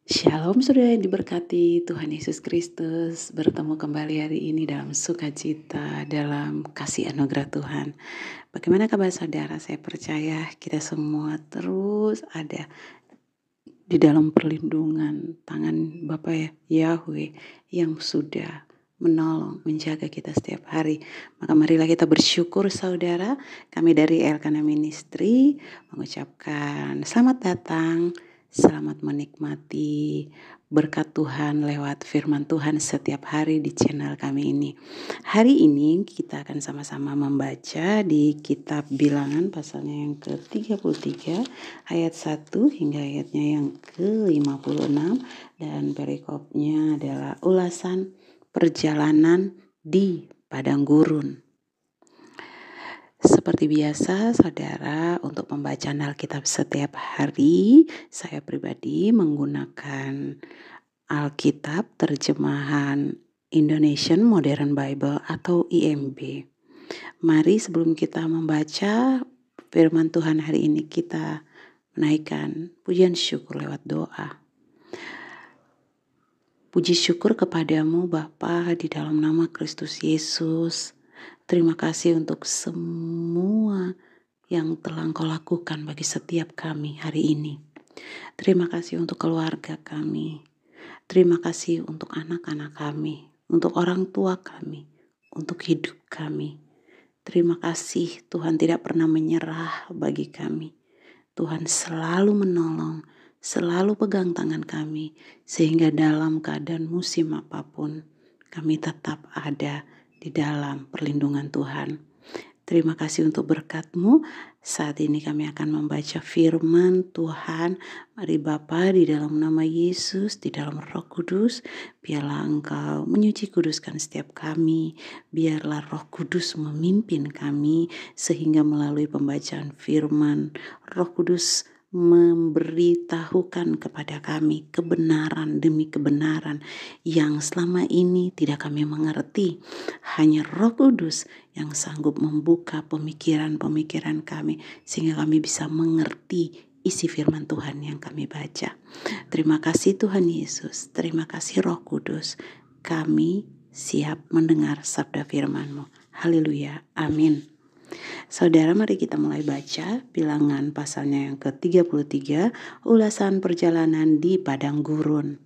Shalom saudara yang diberkati Tuhan Yesus Kristus. Bertemu kembali hari ini dalam sukacita, dalam kasih anugerah Tuhan. Bagaimana kabar saudara? Saya percaya kita semua terus ada di dalam perlindungan tangan Bapa Yahweh yang sudah menolong, menjaga kita setiap hari. Maka marilah kita bersyukur saudara. Kami dari Elkana Ministry mengucapkan selamat datang, selamat menikmati berkat Tuhan lewat firman Tuhan setiap hari di channel kami ini. Hari ini kita akan sama-sama membaca di kitab Bilangan pasalnya yang ke-33 ayat 1 hingga ayatnya yang ke-56 dan perikopnya adalah ulasan perjalanan di padang gurun. Seperti biasa, saudara, untuk pembacaan Alkitab setiap hari, saya pribadi menggunakan Alkitab terjemahan Indonesian Modern Bible atau IMB. Mari sebelum kita membaca firman Tuhan hari ini, kita menaikkan pujian syukur lewat doa. Puji syukur kepadamu Bapa di dalam nama Kristus Yesus. Terima kasih untuk semua yang telah Engkau lakukan bagi setiap kami hari ini. Terima kasih untuk keluarga kami. Terima kasih untuk anak-anak kami, untuk orang tua kami, untuk hidup kami. Terima kasih Tuhan tidak pernah menyerah bagi kami. Tuhan selalu menolong, selalu pegang tangan kami, sehingga dalam keadaan musim apapun, kami tetap ada di dalam perlindungan Tuhan. Terima kasih untuk berkat-Mu. Saat ini kami akan membaca firman Tuhan. Mari Bapa, di dalam nama Yesus, di dalam Roh Kudus, biarlah Engkau menyuci kuduskan setiap kami. Biarlah Roh Kudus memimpin kami, sehingga melalui pembacaan firman, Roh Kudus memberitahukan kepada kami kebenaran demi kebenaran yang selama ini tidak kami mengerti. Hanya Roh Kudus yang sanggup membuka pemikiran-pemikiran kami sehingga kami bisa mengerti isi firman Tuhan yang kami baca. Terima kasih Tuhan Yesus, terima kasih Roh Kudus. Kami siap mendengar sabda firman-Mu. Haleluya, amin. Saudara, mari kita mulai baca Bilangan pasalnya yang ke-33, ulasan perjalanan di padang gurun.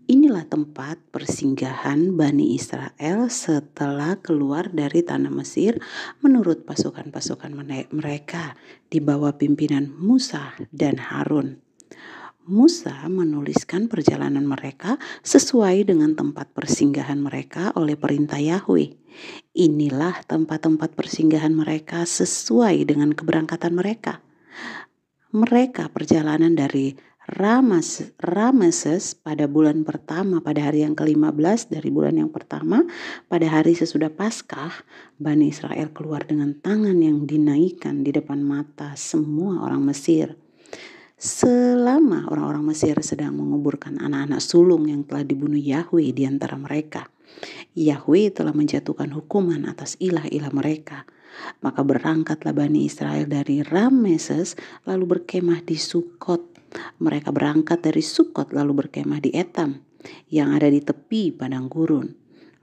Inilah tempat persinggahan Bani Israel setelah keluar dari tanah Mesir menurut pasukan-pasukan mereka di bawah pimpinan Musa dan Harun. Musa menuliskan perjalanan mereka sesuai dengan tempat persinggahan mereka oleh perintah Yahweh. Inilah tempat-tempat persinggahan mereka sesuai dengan keberangkatan mereka. Mereka perjalanan dari Rameses pada bulan pertama, pada hari yang ke-15 dari bulan yang pertama, pada hari sesudah Paskah, Bani Israel keluar dengan tangan yang dinaikkan di depan mata semua orang Mesir. Selama orang-orang Mesir sedang menguburkan anak-anak sulung yang telah dibunuh Yahweh di antara mereka, Yahweh telah menjatuhkan hukuman atas ilah-ilah mereka. Maka berangkatlah Bani Israel dari Rameses lalu berkemah di Sukot. Mereka berangkat dari Sukot lalu berkemah di Etam yang ada di tepi padang gurun.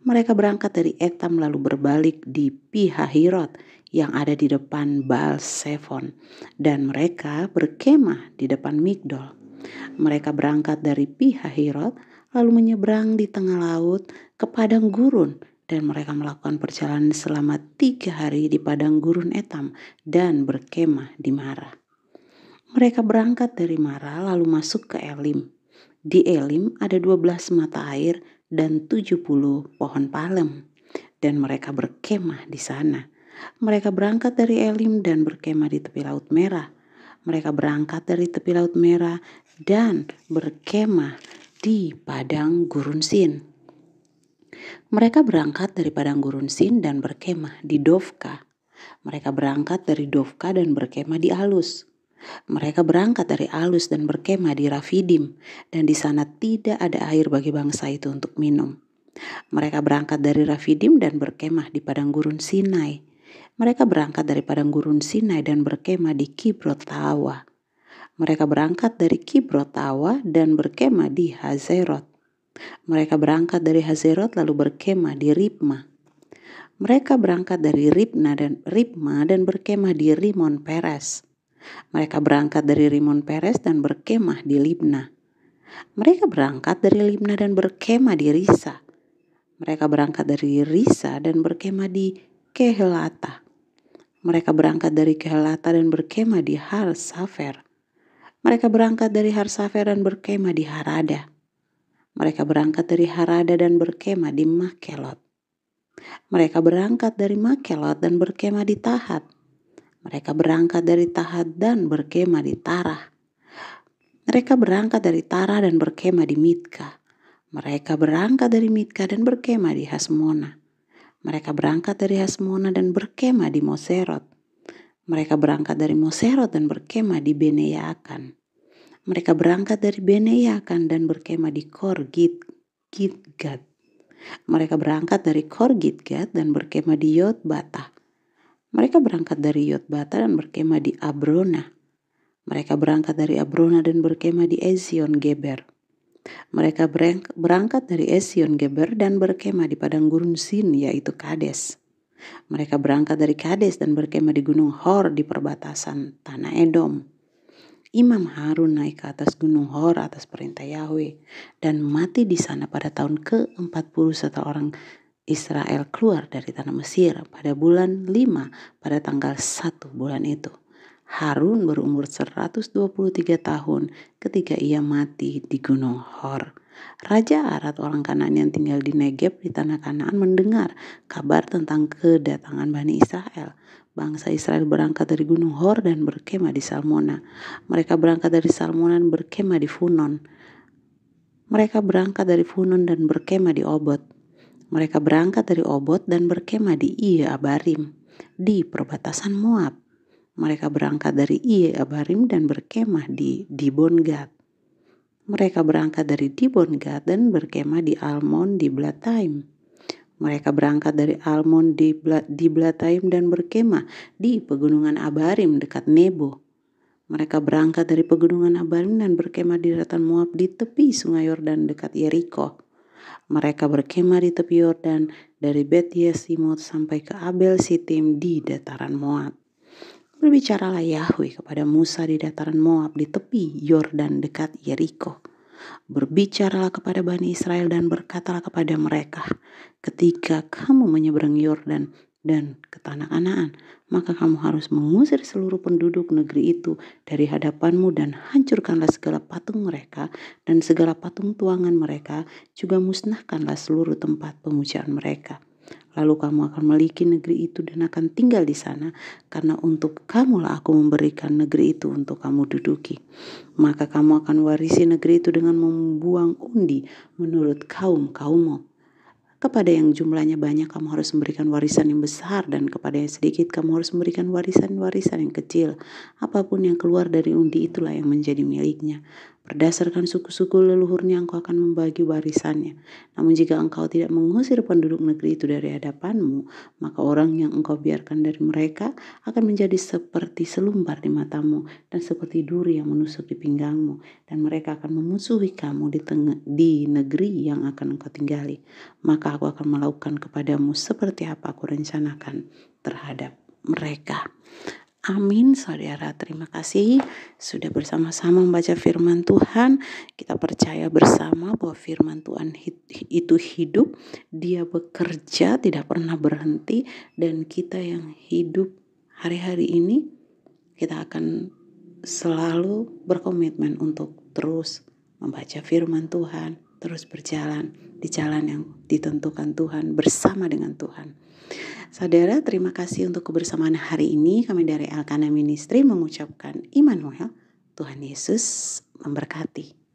Mereka berangkat dari Etam lalu berbalik di Pihahirot yang ada di depan Baal Sefon, dan mereka berkemah di depan Migdol. Mereka berangkat dari Pihahirot lalu menyeberang di tengah laut ke padang gurun, dan mereka melakukan perjalanan selama 3 hari di padang gurun Etam dan berkemah di Mara. Mereka berangkat dari Mara lalu masuk ke Elim. Di Elim ada 12 mata air dan 70 pohon palem, dan mereka berkemah di sana. Mereka berangkat dari Elim dan berkemah di tepi Laut Merah. Mereka berangkat dari tepi Laut Merah dan berkemah di padang gurun Sin. Mereka berangkat dari padang gurun Sin dan berkemah di Dofka. Mereka berangkat dari Dofka dan berkemah di Alus. Mereka berangkat dari Alus dan berkemah di Rafidim, dan di sana tidak ada air bagi bangsa itu untuk minum. Mereka berangkat dari Rafidim dan berkemah di padang gurun Sinai. Mereka berangkat dari padang gurun Sinai dan berkemah di Kibrot Tawa. Mereka berangkat dari Kibrotawa dan berkemah di Hazerot. Mereka berangkat dari Hazerot lalu berkemah di Ribma. Mereka berangkat dari Ribma dan berkemah di Rimon Peres. Mereka berangkat dari Rimon Peres dan berkemah di Libna. Mereka berangkat dari Libna dan berkemah di Risa. Mereka berangkat dari Risa dan berkemah di Kehelata. Mereka berangkat dari Kehelata dan berkemah di Harsafer. Mereka berangkat dari Harsafer dan berkemah di Harada. Mereka berangkat dari Harada dan berkemah di Makelot. Mereka berangkat dari Makelot dan berkemah di Tahat. Mereka berangkat dari Tahat dan berkemah di Tarah. Mereka berangkat dari Tarah dan berkemah di Mitka. Mereka berangkat dari Mitka dan berkemah di Hasmona. Mereka berangkat dari Hasmona dan berkemah di Moserot. Mereka berangkat dari Moserot dan berkemah di Beneyaakan. Mereka berangkat dari Beneyaakan dan berkemah di Gitgad. Mereka berangkat dari Gitgad dan berkemah di Yotbata. Mereka berangkat dari Yotbata dan berkemah di Abrona. Mereka berangkat dari Abrona dan berkemah di Ezion Geber. Mereka berangkat dari Ezion Geber dan berkemah di padang gurun Zin, yaitu Kades. Mereka berangkat dari Kades dan berkemah di gunung Hor di perbatasan tanah Edom. Imam Harun naik ke atas gunung Hor atas perintah Yahweh dan mati di sana pada tahun ke-40 setelah orang Israel keluar dari tanah Mesir pada bulan 5 pada tanggal 1 bulan itu. Harun berumur 123 tahun ketika ia mati di gunung Hor. Raja Arad orang Kanaan yang tinggal di Negeb di tanah Kanaan mendengar kabar tentang kedatangan Bani Israel. Bangsa Israel berangkat dari gunung Hor dan berkemah di Salmona. Mereka berangkat dari Salmona dan berkemah di Funon. Mereka berangkat dari Funon dan berkemah di Obot. Mereka berangkat dari Obot dan berkemah di Iye Abarim di perbatasan Moab. Mereka berangkat dari Iye Abarim dan berkemah di Dibon-Gad. Mereka berangkat dari Dibon-Gad dan berkemah di Almon di Blataim. Mereka berangkat dari Almon di Blataim dan berkemah di pegunungan Abarim dekat Nebo. Mereka berangkat dari pegunungan Abarim dan berkemah di daratan Moab di tepi sungai Yordan dekat Yeriko. Mereka berkemah di tepi Yordan dari Bet Yesimot sampai ke Abel Sitim di dataran Moab. Berbicaralah Yahweh kepada Musa di dataran Moab di tepi Yordan dekat Yeriko. Berbicaralah kepada Bani Israel dan berkatalah kepada mereka, ketika kamu menyeberang Yordan dan ke tanah Kanaan, maka kamu harus mengusir seluruh penduduk negeri itu dari hadapanmu dan hancurkanlah segala patung mereka dan segala patung tuangan mereka, juga musnahkanlah seluruh tempat pemujaan mereka. Lalu kamu akan memiliki negeri itu dan akan tinggal di sana, karena untuk kamulah aku memberikan negeri itu untuk kamu duduki. Maka kamu akan warisi negeri itu dengan membuang undi menurut kaum-kaummu. Kepada yang jumlahnya banyak kamu harus memberikan warisan yang besar, dan kepada yang sedikit kamu harus memberikan warisan-warisan yang kecil. Apapun yang keluar dari undi itulah yang menjadi miliknya. Berdasarkan suku-suku leluhurnya engkau akan membagi warisannya. Namun jika engkau tidak mengusir penduduk negeri itu dari hadapanmu, maka orang yang engkau biarkan dari mereka akan menjadi seperti selumbar di matamu dan seperti duri yang menusuk di pinggangmu, dan mereka akan memusuhi kamu di negeri yang akan engkau tinggali. Maka aku akan melakukan kepadamu seperti apa aku rencanakan terhadap mereka. Amin, saudara. Terima kasih sudah bersama-sama membaca firman Tuhan. Kita percaya bersama bahwa firman Tuhan itu hidup, dia bekerja, tidak pernah berhenti, dan kita yang hidup hari-hari ini, kita akan selalu berkomitmen untuk terus membaca firman Tuhan, terus berjalan di jalan yang ditentukan Tuhan, bersama dengan Tuhan. Saudara, terima kasih untuk kebersamaan hari ini. Kami dari Elkanah Ministry mengucapkan Immanuel, Tuhan Yesus memberkati.